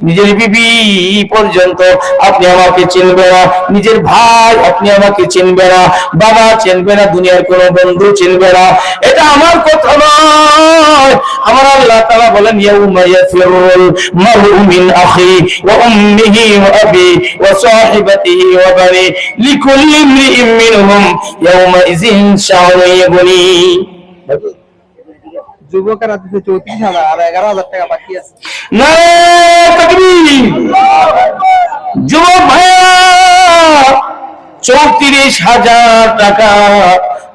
নিজের বিবি পর্যন্ত আপনি আমাকে চিনবে না, নিজের ভাই আপনি আমাকে চিনবে না, বাবা চিনবে না, দুনিয়ার কোন বন্ধু চিনবে না। এটা আমার কথা নয়। আমার আল্লাহ তাআলা বলেন ইয়াউমা ইয়াফিরুল মারউ মিন আখি ওয়া উম্মিহি ওয়া আবি ওয়া সাহিবাতিহি ওয়া বানি লিকুল্লি ইমরিইম মিনহুম ইয়াউমা ইযিন শা'নুন ইগনি। যুবকেরা দিতে 34,000 আর 11,000 টাকা বাকি আছে। নারে তাকবীর। যুবক ভাইয়া 34,000 টাকা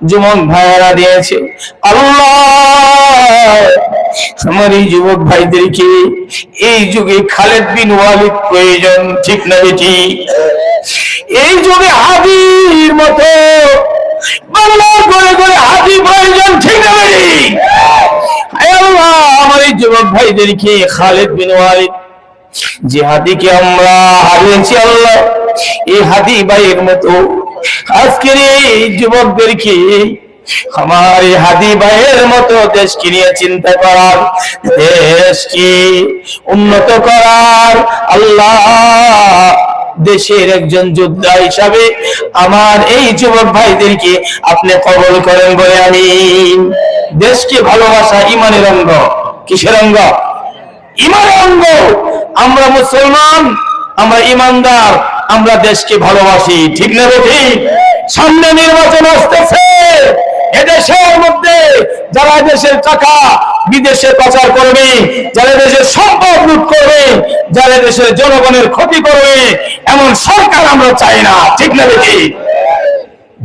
যুবক ভাইয়ারা দিয়েছে। আল্লাহ আমার এই যুবক ভাইদেরকে এই যুগে খালেদ বিন ওয়ালিদ প্রয়োজন, ঠিক না বেটি? এই যুগে হাদির মতো বাংলা করে করে হাদি প্রয়োজন, ঠিক না বেটি? আল্লাহ আমার এই যুবক ভাইদেরকে খালেদ বিন ওয়ালিদ যে হাদিকে আমরা হারিয়েছি, আল্লাহ এই হাদি ভাইয়ের মতো আজকের এই যুবকদেরকে আমার এই হাদি ভাইয়ের মতো দেশকে নিয়ে চিন্তা করার, দেশকে উন্নত করার, আল্লাহ দেশের একজন যোদ্ধা হিসাবে আমার এই যুবক ভাইদেরকে আপনি কবুল করেন বলে আমিন। দেশকে ভালোবাসা ইমানের অঙ্গ। কিসের অঙ্গ? ইমানের অঙ্গ। আমরা মুসলমান, আমরা ইমানদার, আমরা দেশকে ভালোবাসি, ঠিক না বেঠি? সামনে নির্বাচন আসতেছে। এদেশের মধ্যে যারা দেশের টাকা বিদেশে পাচার করবে, যারা দেশের সম্পদ লুট করবে, যারা দেশের জনগণের ক্ষতি করবে, এমন সরকার আমরা চাই না, ঠিক না বেঠি?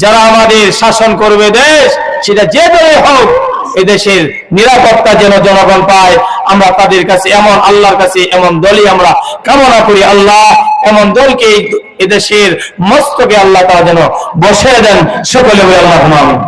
যারা আমাদের শাসন করবে দেশ, সেটা যে দলে হোক, এদেশের নিরাপত্তা যেন জনগণ পায়, আমরা তাদের কাছে এমন, আল্লাহর কাছে এমন দলই আমরা কামনা করি। আল্লাহ এমন দলকে এদেশের মস্তকে আল্লাহ তাআলা যেন বসিয়ে দেন। সকলে বলে আল্লাহুম্মা আমিন।